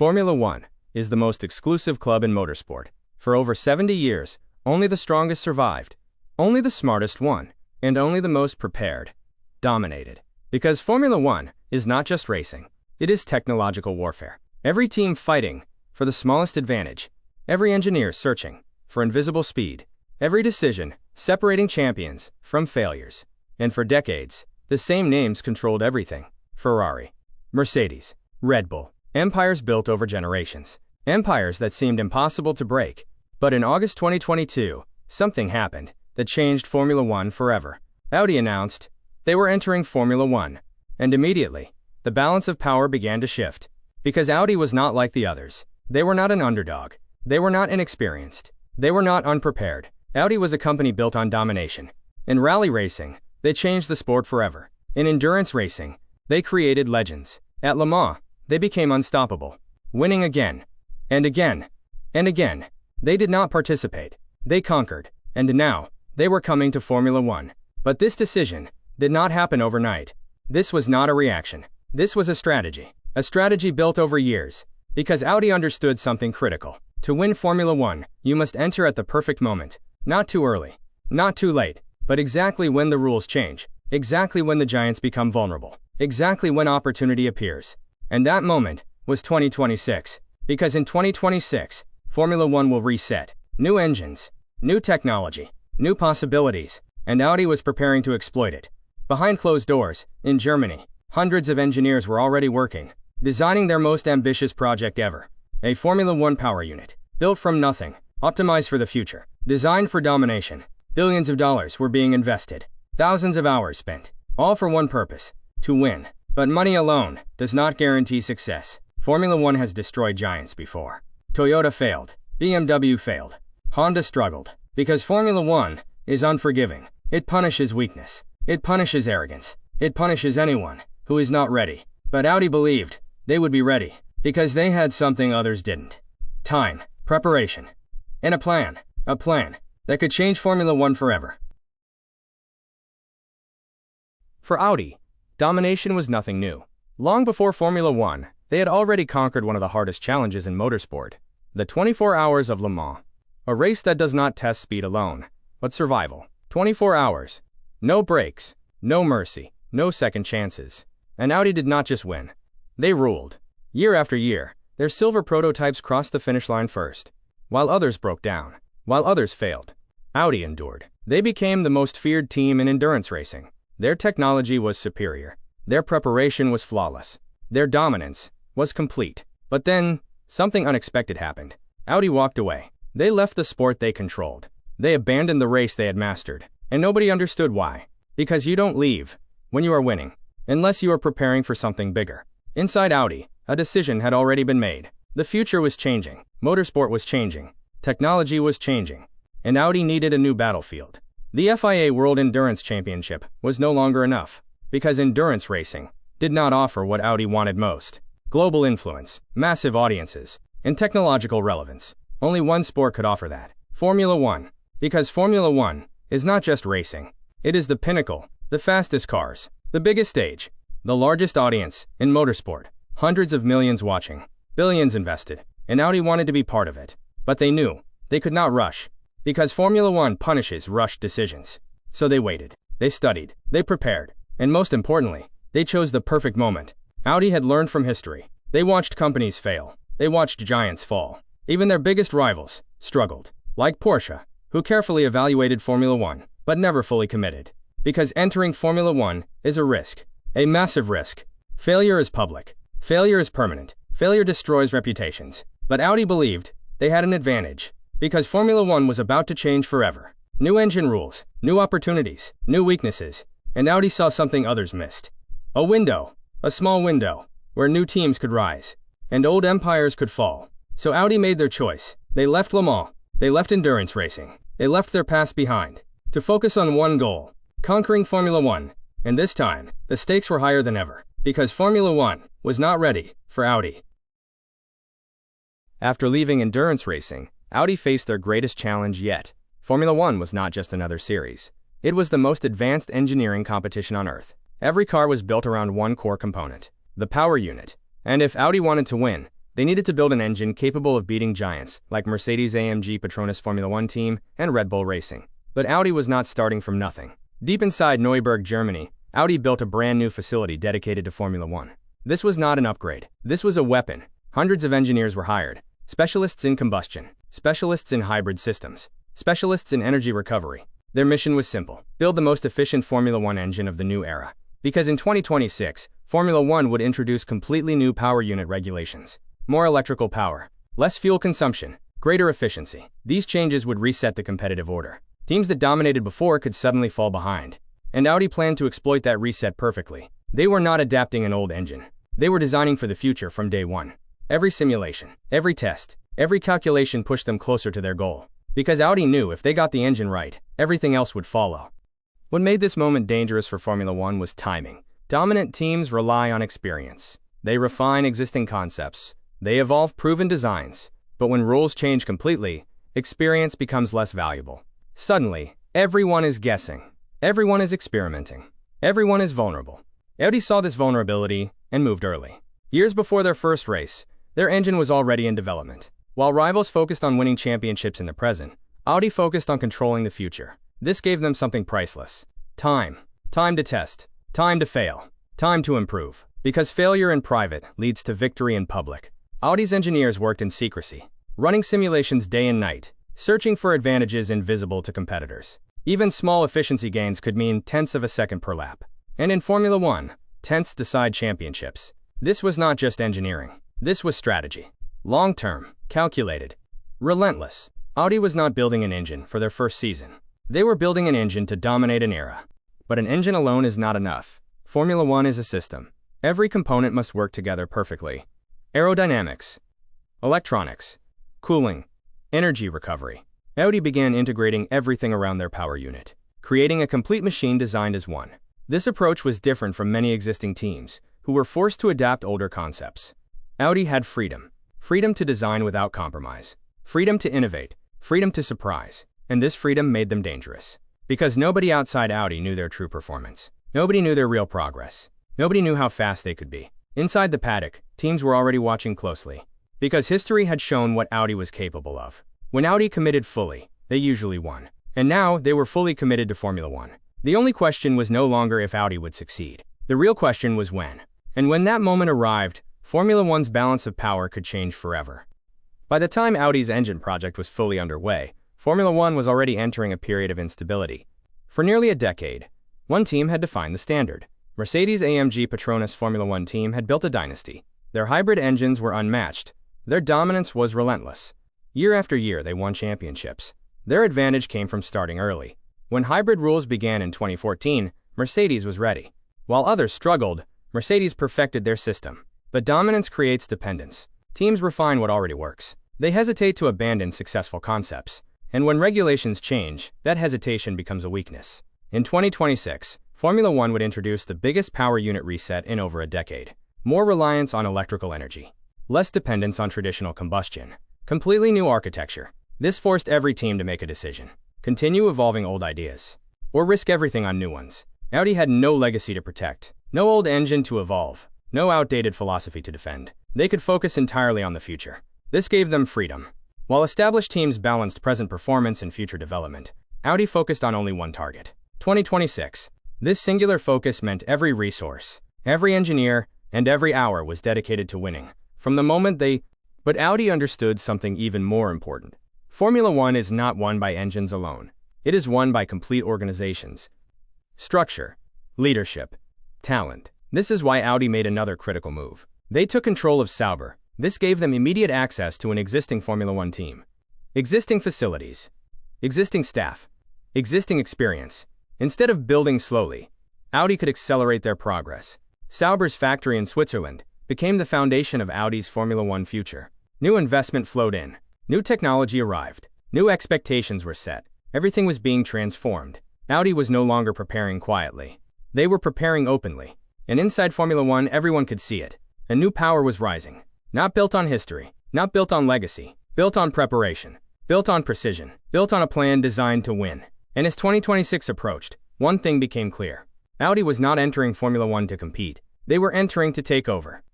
Formula One is the most exclusive club in motorsport. For over 70 years, only the strongest survived, only the smartest won, and only the most prepared dominated. Because Formula One is not just racing, it is technological warfare. Every team fighting for the smallest advantage, every engineer searching for invisible speed, every decision separating champions from failures. And for decades, the same names controlled everything: Ferrari, Mercedes, Red Bull. Empires built over generations. Empires that seemed impossible to break. But in August 2022, something happened that changed Formula One forever. Audi announced they were entering Formula One, and immediately, the balance of power began to shift. Because Audi was not like the others. They were not an underdog. They were not inexperienced. They were not unprepared. Audi was a company built on domination. In rally racing, they changed the sport forever. In endurance racing, they created legends. At Le Mans, they became unstoppable, winning again, and again, and again. They did not participate. They conquered. And now, they were coming to Formula One. But this decision did not happen overnight. This was not a reaction. This was a strategy. A strategy built over years. Because Audi understood something critical. To win Formula One, you must enter at the perfect moment. Not too early. Not too late. But exactly when the rules change. Exactly when the giants become vulnerable. Exactly when opportunity appears. And that moment was 2026. Because in 2026, Formula One will reset. New engines, new technology, new possibilities, and Audi was preparing to exploit it. Behind closed doors, in Germany, hundreds of engineers were already working, designing their most ambitious project ever. A Formula One power unit, built from nothing, optimized for the future, designed for domination. Billions of dollars were being invested, thousands of hours spent, all for one purpose: to win. But money alone does not guarantee success. Formula One has destroyed giants before. Toyota failed. BMW failed. Honda struggled. Because Formula One is unforgiving. It punishes weakness. It punishes arrogance. It punishes anyone who is not ready. But Audi believed they would be ready. Because they had something others didn't. Time, preparation, and a plan. A plan that could change Formula One forever. For Audi, domination was nothing new. Long before Formula One, they had already conquered one of the hardest challenges in motorsport: the 24 hours of Le Mans. A race that does not test speed alone, but survival. 24 hours. No breaks, no mercy, no second chances. And Audi did not just win. They ruled. Year after year, their silver prototypes crossed the finish line first. While others broke down. While others failed. Audi endured. They became the most feared team in endurance racing. Their technology was superior. Their preparation was flawless. Their dominance was complete. But then, something unexpected happened. Audi walked away. They left the sport they controlled. They abandoned the race they had mastered. And nobody understood why. Because you don't leave when you are winning, unless you are preparing for something bigger. Inside Audi, a decision had already been made. The future was changing. Motorsport was changing. Technology was changing. And Audi needed a new battlefield. The FIA World Endurance Championship was no longer enough. Because endurance racing did not offer what Audi wanted most: global influence, massive audiences, and technological relevance. Only one sport could offer that: Formula One. Because Formula One is not just racing. It is the pinnacle, the fastest cars, the biggest stage, the largest audience in motorsport. Hundreds of millions watching, billions invested, and Audi wanted to be part of it. But they knew they could not rush. Because Formula One punishes rushed decisions. So they waited. They studied. They prepared. And most importantly, they chose the perfect moment. Audi had learned from history. They watched companies fail. They watched giants fall. Even their biggest rivals struggled. Like Porsche, who carefully evaluated Formula One, but never fully committed. Because entering Formula One is a risk. A massive risk. Failure is public. Failure is permanent. Failure destroys reputations. But Audi believed they had an advantage. Because Formula One was about to change forever. New engine rules, new opportunities, new weaknesses. And Audi saw something others missed. A window, a small window, where new teams could rise, and old empires could fall. So Audi made their choice. They left Le Mans. They left endurance racing. They left their past behind. To focus on one goal: conquering Formula One. And this time, the stakes were higher than ever. Because Formula One was not ready for Audi. After leaving endurance racing, Audi faced their greatest challenge yet. Formula One was not just another series. It was the most advanced engineering competition on Earth. Every car was built around one core component: the power unit. And if Audi wanted to win, They needed to build an engine capable of beating giants like Mercedes-AMG Petronas Formula One team and Red Bull Racing. But Audi was not starting from nothing. Deep inside Neuburg, Germany, Audi built a brand new facility dedicated to Formula One. This was not an upgrade. This was a weapon. Hundreds of engineers were hired. Specialists in combustion, specialists in hybrid systems, specialists in energy recovery. Their mission was simple: build the most efficient Formula One engine of the new era. Because in 2026, Formula One would introduce completely new power unit regulations. More electrical power, less fuel consumption, greater efficiency. These changes would reset the competitive order. Teams that dominated before could suddenly fall behind. And Audi planned to exploit that reset perfectly. They were not adapting an old engine. They were designing for the future from day one. Every simulation, every test, every calculation pushed them closer to their goal. Because Audi knew if they got the engine right, everything else would follow. What made this moment dangerous for Formula One was timing. Dominant teams rely on experience. They refine existing concepts. They evolve proven designs. But when rules change completely, experience becomes less valuable. Suddenly, everyone is guessing. Everyone is experimenting. Everyone is vulnerable. Audi saw this vulnerability and moved early. Years before their first race, their engine was already in development. While rivals focused on winning championships in the present, Audi focused on controlling the future. This gave them something priceless: time. Time to test. Time to fail. Time to improve. Because failure in private leads to victory in public. Audi's engineers worked in secrecy, running simulations day and night, searching for advantages invisible to competitors. Even small efficiency gains could mean tenths of a second per lap. And in Formula One, tenths decide championships. This was not just engineering. This was strategy. Long-term, calculated, relentless. Audi was not building an engine for their first season. They were building an engine to dominate an era. But an engine alone is not enough. Formula One is a system. Every component must work together perfectly. Aerodynamics, electronics, cooling, energy recovery. Audi began integrating everything around their power unit, creating a complete machine designed as one. This approach was different from many existing teams, who were forced to adapt older concepts. Audi had freedom. Freedom to design without compromise. Freedom to innovate. Freedom to surprise. And this freedom made them dangerous. Because nobody outside Audi knew their true performance. Nobody knew their real progress. Nobody knew how fast they could be. Inside the paddock, teams were already watching closely. Because history had shown what Audi was capable of. When Audi committed fully, they usually won. And now, they were fully committed to Formula One. The only question was no longer if Audi would succeed. The real question was when. And when that moment arrived, Formula One's balance of power could change forever. By the time Audi's engine project was fully underway, Formula One was already entering a period of instability. For nearly a decade, one team had defined the standard. Mercedes-AMG Petronas Formula One team had built a dynasty. Their hybrid engines were unmatched. Their dominance was relentless. Year after year, they won championships. Their advantage came from starting early. When hybrid rules began in 2014, Mercedes was ready. While others struggled, Mercedes perfected their system. But dominance creates dependence. Teams refine what already works. They hesitate to abandon successful concepts. And when regulations change, that hesitation becomes a weakness. In 2026, Formula One would introduce the biggest power unit reset in over a decade. More reliance on electrical energy. Less dependence on traditional combustion. Completely new architecture. This forced every team to make a decision. Continue evolving old ideas, or risk everything on new ones. Audi had no legacy to protect, no old engine to evolve, no outdated philosophy to defend. They could focus entirely on the future. This gave them freedom. While established teams balanced present performance and future development, Audi focused on only one target: 2026. This singular focus meant every resource, every engineer, and every hour was dedicated to winning. From the moment But Audi understood something even more important. Formula One is not won by engines alone. It is won by complete organizations. Structure, leadership, talent. This is why Audi made another critical move. They took control of Sauber. This gave them immediate access to an existing Formula One team. Existing facilities, existing staff, existing experience. Instead of building slowly, Audi could accelerate their progress. Sauber's factory in Switzerland became the foundation of Audi's Formula One future. New investment flowed in. New technology arrived. New expectations were set. Everything was being transformed. Audi was no longer preparing quietly. They were preparing openly. And inside Formula One, everyone could see it. A new power was rising. Not built on history. Not built on legacy. Built on preparation. Built on precision. Built on a plan designed to win. And as 2026 approached, one thing became clear. Audi was not entering Formula One to compete. They were entering to take over.